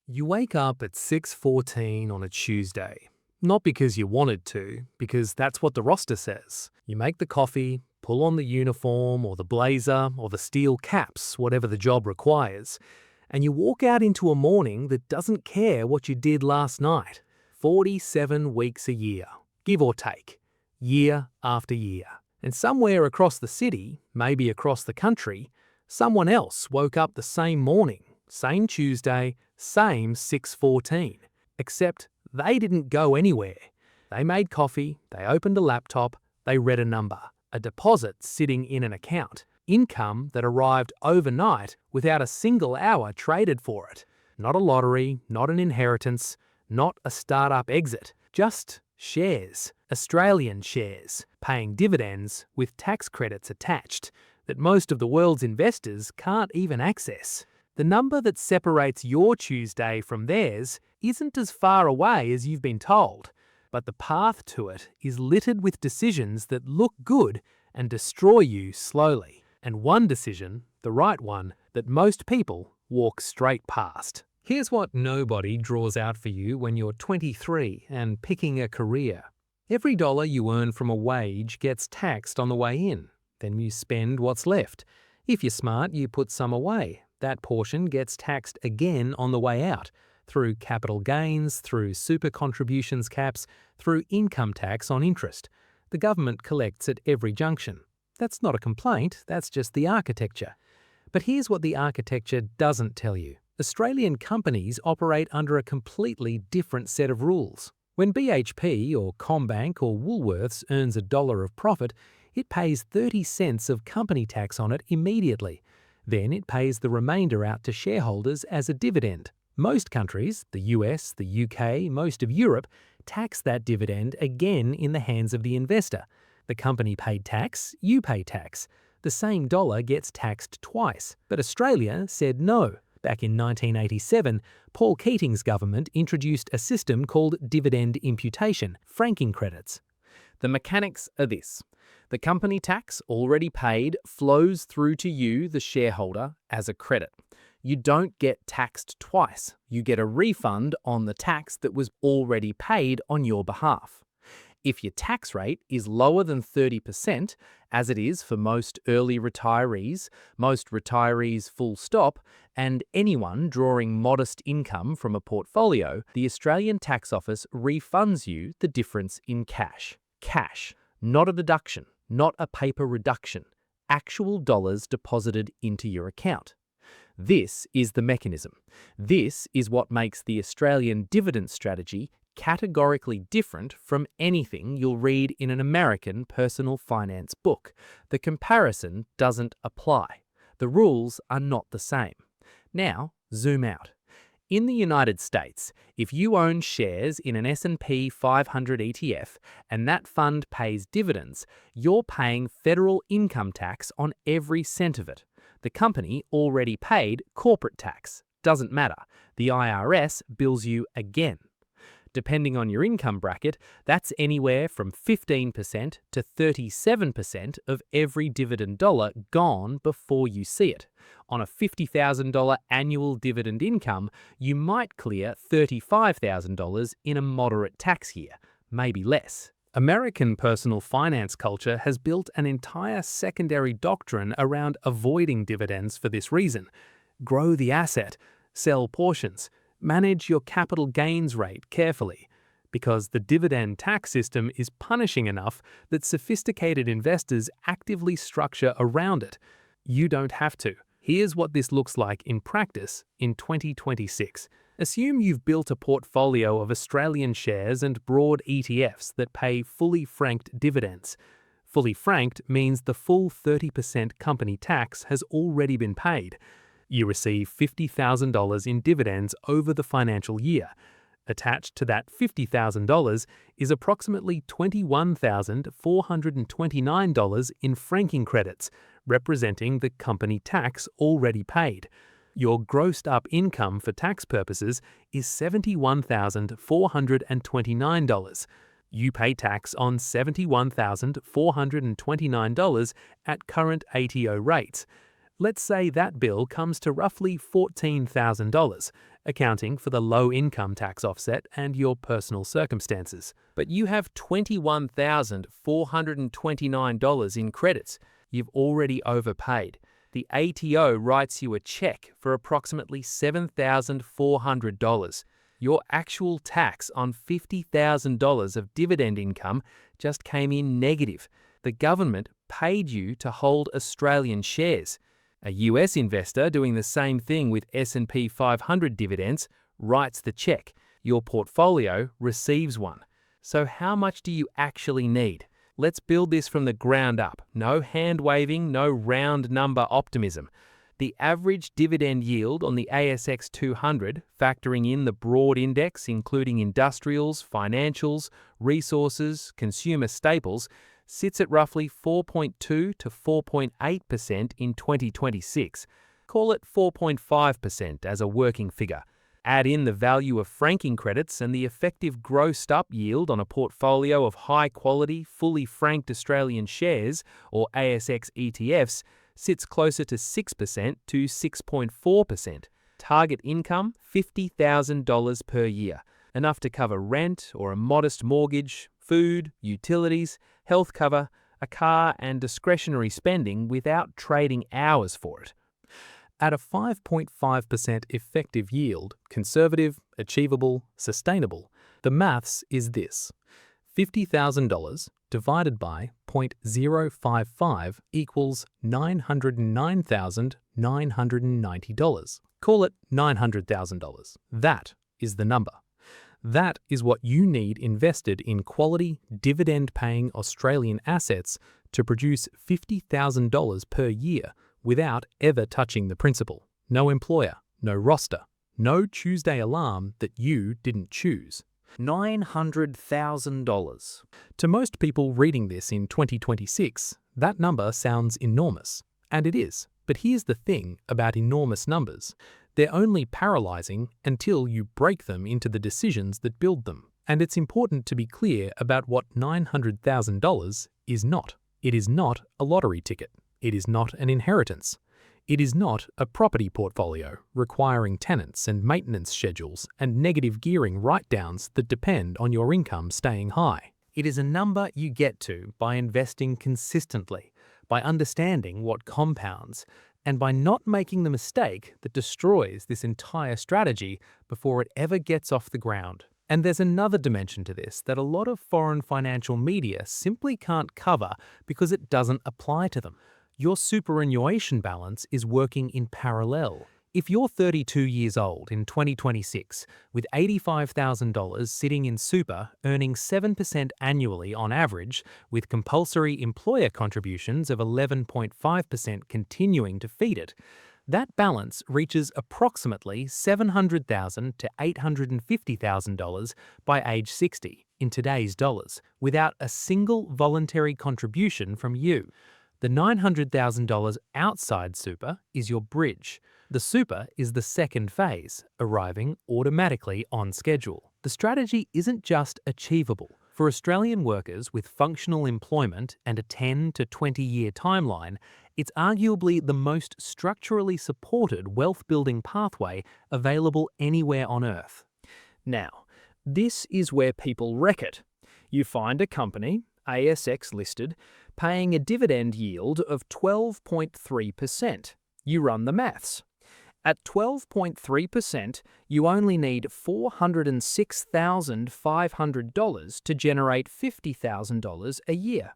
You wake up at 6:14 on a Tuesday. Not because you wanted to, because that's what the roster says. You make the coffee, pull on the uniform or the blazer or the steel caps, whatever the job requires, and you walk out into a morning that doesn't care what you did last night. 47 weeks a year, give or take, year after year. And somewhere across the city, maybe across the country, someone else woke up the same morning, same Tuesday, same 6:14, except they didn't go anywhere. They made coffee, they opened a laptop, they read a number, a deposit sitting in an account, income that arrived overnight without a single hour traded for it. Not a lottery, not an inheritance, not a startup exit, just shares, Australian shares, paying dividends with tax credits attached that most of the world's investors can't even access. The number that separates your Tuesday from theirs isn't as far away as you've been told, but the path to it is littered with decisions that look good and destroy you slowly. And one decision, the right one, that most people walk straight past. Here's what nobody draws out for you when you're 23 and picking a career. Every dollar you earn from a wage gets taxed on the way in. Then you spend what's left. If you're smart, you put some away. That portion gets taxed again on the way out, through capital gains, through super contributions caps, through income tax on interest. The government collects at every junction. That's not a complaint, that's just the architecture. But here's what the architecture doesn't tell you. Australian companies operate under a completely different set of rules. When BHP or CommBank or Woolworths earns $1 of profit, it pays 30 cents of company tax on it immediately. Then it pays the remainder out to shareholders as a dividend. Most countries, the US, the UK, most of Europe, tax that dividend again in the hands of the investor. The company paid tax, you pay tax. The same dollar gets taxed twice. But Australia said no. Back in 1987, Paul Keating's government introduced a system called dividend imputation, franking credits. The mechanics are this. The company tax already paid flows through to you, the shareholder, as a credit. You don't get taxed twice. You get a refund on the tax that was already paid on your behalf. If your tax rate is lower than 30%, as it is for most early retirees, most retirees full stop, and anyone drawing modest income from a portfolio, the Australian Tax Office refunds you the difference in cash. Cash, not a deduction, not a paper reduction, actual dollars deposited into your account. This is the mechanism. This is what makes the Australian dividend strategy categorically different from anything you'll read in an American personal finance book. The comparison doesn't apply. The rules are not the same. Now, zoom out. In the United States, if you own shares in an S&P 500 ETF and that fund pays dividends, you're paying federal income tax on every cent of it. The company already paid corporate tax. Doesn't matter. The IRS bills you again. Depending on your income bracket, that's anywhere from 15% to 37% of every dividend dollar gone before you see it. On a $50,000 annual dividend income, you might clear $35,000 in a moderate tax year, maybe less. American personal finance culture has built an entire secondary doctrine around avoiding dividends for this reason. Grow the asset, sell portions, manage your capital gains rate carefully, because the dividend tax system is punishing enough that sophisticated investors actively structure around it. You don't have to. Here's what this looks like in practice in 2026. Assume you've built a portfolio of Australian shares and broad ETFs that pay fully franked dividends. Fully franked means the full 30% company tax has already been paid. You receive $50,000 in dividends over the financial year. Attached to that $50,000 is approximately $21,429 in franking credits, representing the company tax already paid. Your grossed-up income for tax purposes is $71,429. You pay tax on $71,429 at current ATO rates. Let's say that bill comes to roughly $14,000, accounting for the low income tax offset and your personal circumstances. But you have $21,429 in credits. You've already overpaid. The ATO writes you a check for approximately $7,400. Your actual tax on $50,000 of dividend income just came in negative. The government paid you to hold Australian shares. A US investor doing the same thing with S&P 500 dividends writes the check. Your portfolio receives one. So how much do you actually need? Let's build this from the ground up. No hand-waving, no round number optimism. The average dividend yield on the ASX 200, factoring in the broad index including industrials, financials, resources, consumer staples, sits at roughly 4.2 to 4.8% in 2026. Call it 4.5% as a working figure. Add in the value of franking credits and the effective grossed-up yield on a portfolio of high-quality, fully franked Australian shares, or ASX ETFs, sits closer to 6% to 6.4%. Target income, $50,000 per year, enough to cover rent or a modest mortgage, food, utilities, health cover, a car and discretionary spending without trading hours for it. At a 5.5% effective yield, conservative, achievable, sustainable, the maths is this. $50,000 divided by 0.055 equals $909,990. Call it $900,000. That is the number. That is what you need invested in quality, dividend-paying Australian assets to produce $50,000 per year without ever touching the principal. No employer, no roster, no Tuesday alarm that you didn't choose. $900,000. To most people reading this in 2026, that number sounds enormous. And it is. But here's the thing about enormous numbers. They're only paralyzing until you break them into the decisions that build them. And it's important to be clear about what $900,000 is not. It is not a lottery ticket. It is not an inheritance. It is not a property portfolio requiring tenants and maintenance schedules and negative gearing write-downs that depend on your income staying high. It is a number you get to by investing consistently, by understanding what compounds, and by not making the mistake that destroys this entire strategy before it ever gets off the ground. And there's another dimension to this that a lot of foreign financial media simply can't cover because it doesn't apply to them. Your superannuation balance is working in parallel. If you're 32 years old in 2026 with $85,000 sitting in super earning 7% annually on average with compulsory employer contributions of 11.5% continuing to feed it, that balance reaches approximately $700,000 to $850,000 by age 60 in today's dollars without a single voluntary contribution from you. The $900,000 outside super is your bridge. The super is the second phase, arriving automatically on schedule. The strategy isn't just achievable. For Australian workers with functional employment and a 10 to 20-year timeline, it's arguably the most structurally supported wealth-building pathway available anywhere on Earth. Now, this is where people wreck it. You find a company, ASX listed, paying a dividend yield of 12.3%. You run the maths. At 12.3%, you only need $406,500 to generate $50,000 a year.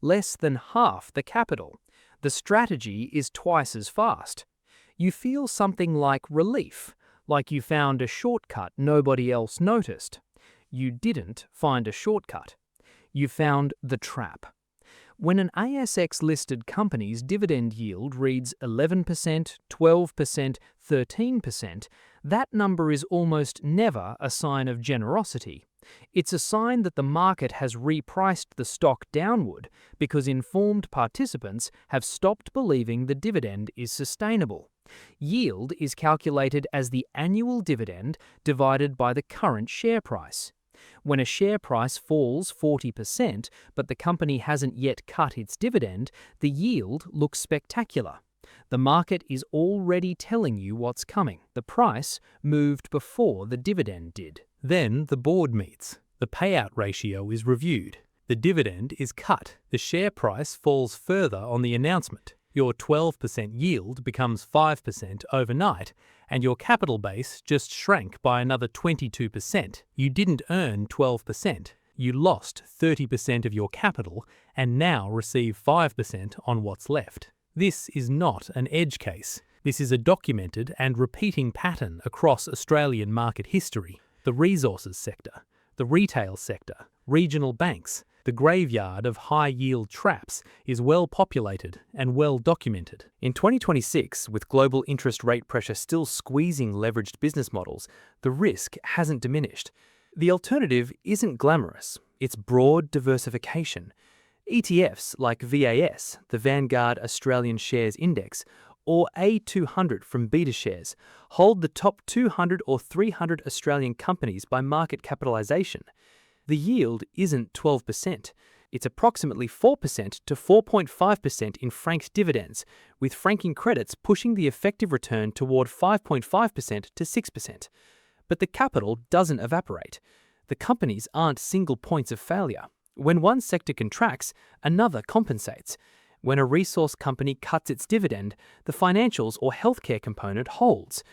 Less than half the capital. The strategy is twice as fast. You feel something like relief, like you found a shortcut nobody else noticed. You didn't find a shortcut. You found the trap. When an ASX-listed company's dividend yield reads 11%, 12%, 13%, that number is almost never a sign of generosity. It's a sign that the market has repriced the stock downward because informed participants have stopped believing the dividend is sustainable. Yield is calculated as the annual dividend divided by the current share price. When a share price falls 40%, but the company hasn't yet cut its dividend, the yield looks spectacular. The market is already telling you what's coming. The price moved before the dividend did. Then the board meets. The payout ratio is reviewed. The dividend is cut. The share price falls further on the announcement. Your 12% yield becomes 5% overnight, and your capital base just shrank by another 22%. You didn't earn 12%. You lost 30% of your capital and now receive 5% on what's left. This is not an edge case. This is a documented and repeating pattern across Australian market history. The resources sector, the retail sector, regional banks, the graveyard of high-yield traps is well populated and well documented. In 2026, with global interest rate pressure still squeezing leveraged business models, the risk hasn't diminished. The alternative isn't glamorous, it's broad diversification. ETFs like VAS, the Vanguard Australian Shares Index, or A200 from BetaShares hold the top 200 or 300 Australian companies by market capitalisation. The yield isn't 12%. It's approximately 4% to 4.5% in franked dividends, with franking credits pushing the effective return toward 5.5% to 6%. But the capital doesn't evaporate. The companies aren't single points of failure. When one sector contracts, another compensates. When a resource company cuts its dividend, the financials or healthcare component holds.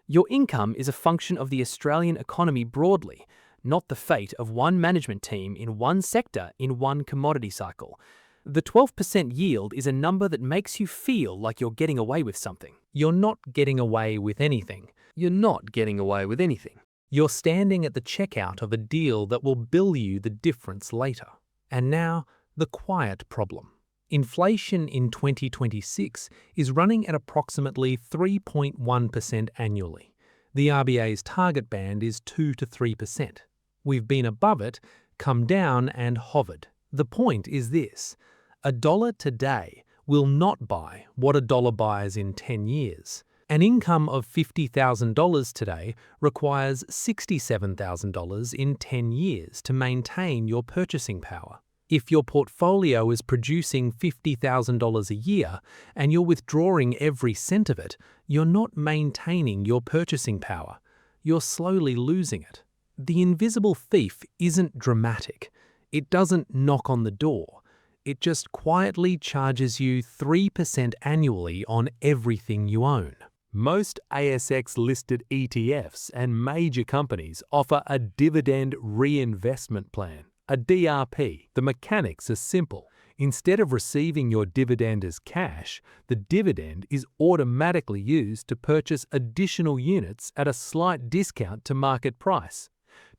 Your income is a function of the Australian economy broadly, not the fate of one management team in one sector in one commodity cycle. The 12% yield is a number that makes you feel like you're getting away with something. You're not getting away with anything. You're not getting away with anything. You're standing at the checkout of a deal that will bill you the difference later. And now, the quiet problem. Inflation in 2026 is running at approximately 3.1% annually. The RBA's target band is 2 to 3%. We've been above it, come down and hovered. The point is this: a dollar today will not buy what a dollar buys in 10 years. An income of $50,000 today requires $67,000 in 10 years to maintain your purchasing power. If your portfolio is producing $50,000 a year and you're withdrawing every cent of it, you're not maintaining your purchasing power. You're slowly losing it. The invisible thief isn't dramatic. It doesn't knock on the door. It just quietly charges you 3% annually on everything you own. Most ASX-listed ETFs and major companies offer a Dividend Reinvestment Plan, a DRP. The mechanics are simple. Instead of receiving your dividend as cash, the dividend is automatically used to purchase additional units at a slight discount to market price,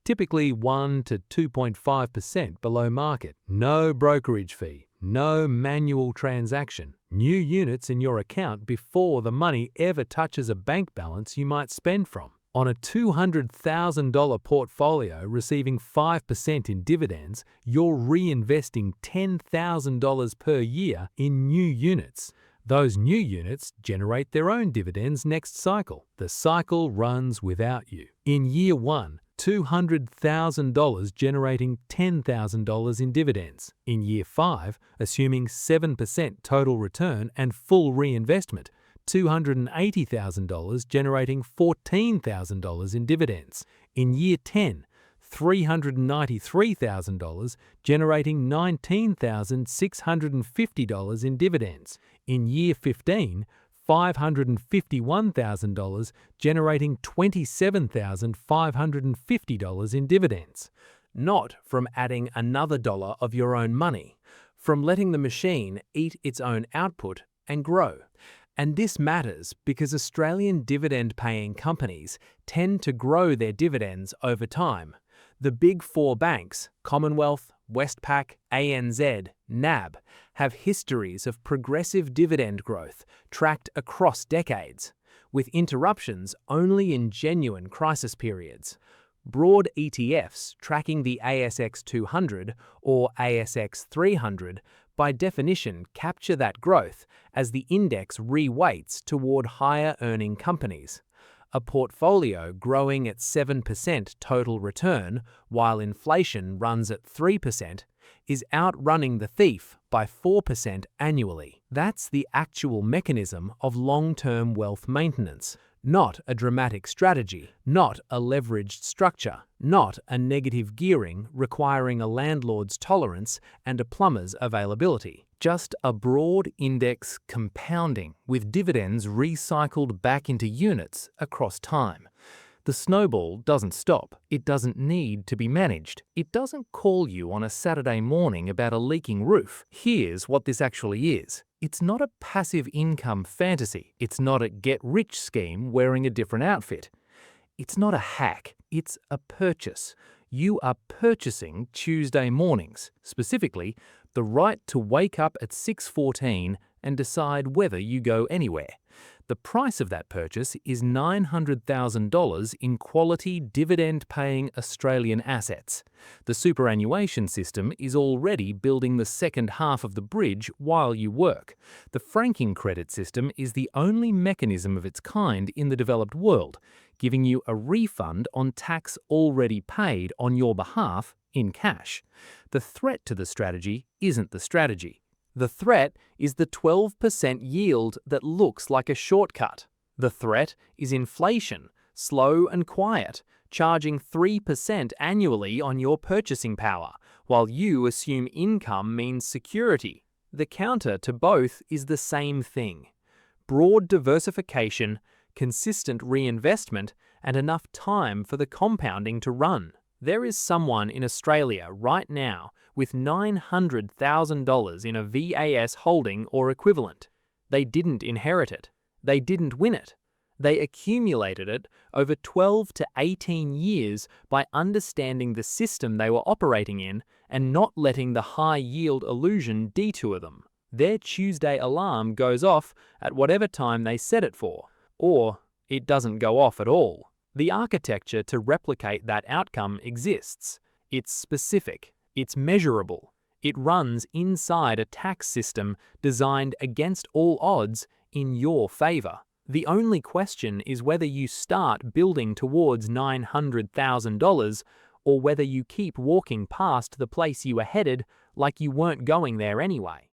typically 1 to 2.5% below market. No brokerage fee, no manual transaction. New units in your account before the money ever touches a bank balance you might spend from. On a $200,000 portfolio receiving 5% in dividends, you're reinvesting $10,000 per year in new units. Those new units generate their own dividends next cycle. The cycle runs without you. In year 1, $200,000 generating $10,000 in dividends. In year 5, assuming 7% total return and full reinvestment, $280,000 generating $14,000 in dividends. In year 10, $393,000 generating $19,650 in dividends. In year 15, $551,000 generating $27,550 in dividends. Not from adding another dollar of your own money, from letting the machine eat its own output and grow. And this matters because Australian dividend-paying companies tend to grow their dividends over time. The big four banks, Commonwealth, Westpac, ANZ, NAB, have histories of progressive dividend growth tracked across decades, with interruptions only in genuine crisis periods. Broad ETFs tracking the ASX 200 or ASX 300 by definition capture that growth as the index re-weights toward higher earning companies. A portfolio growing at 7% total return while inflation runs at 3% is outrunning the thief by 4% annually. That's the actual mechanism of long-term wealth maintenance. Not a dramatic strategy, not a leveraged structure, not a negative gearing requiring a landlord's tolerance and a plumber's availability. Just a broad index compounding with dividends recycled back into units across time. The snowball doesn't stop. It doesn't need to be managed. It doesn't call you on a Saturday morning about a leaking roof. Here's what this actually is. It's not a passive income fantasy. It's not a get-rich scheme wearing a different outfit. It's not a hack. It's a purchase. You are purchasing Tuesday mornings, specifically the right to wake up at 6:14 and decide whether you go anywhere. The price of that purchase is $900,000 in quality dividend-paying Australian assets. The superannuation system is already building the second half of the bridge while you work. The franking credit system is the only mechanism of its kind in the developed world, giving you a refund on tax already paid on your behalf in cash. The threat to the strategy isn't the strategy. The threat is the 12% yield that looks like a shortcut. The threat is inflation, slow and quiet, charging 3% annually on your purchasing power, while you assume income means security. The counter to both is the same thing: broad diversification, consistent reinvestment, and enough time for the compounding to run. There is someone in Australia right now with $900,000 in a VAS holding or equivalent. They didn't inherit it. They didn't win it. They accumulated it over 12 to 18 years by understanding the system they were operating in and not letting the high-yield illusion detour them. Their Tuesday alarm goes off at whatever time they set it for, or it doesn't go off at all. The architecture to replicate that outcome exists. It's specific. It's measurable. It runs inside a tax system designed against all odds in your favor. The only question is whether you start building towards $900,000 or whether you keep walking past the place you were headed like you weren't going there anyway.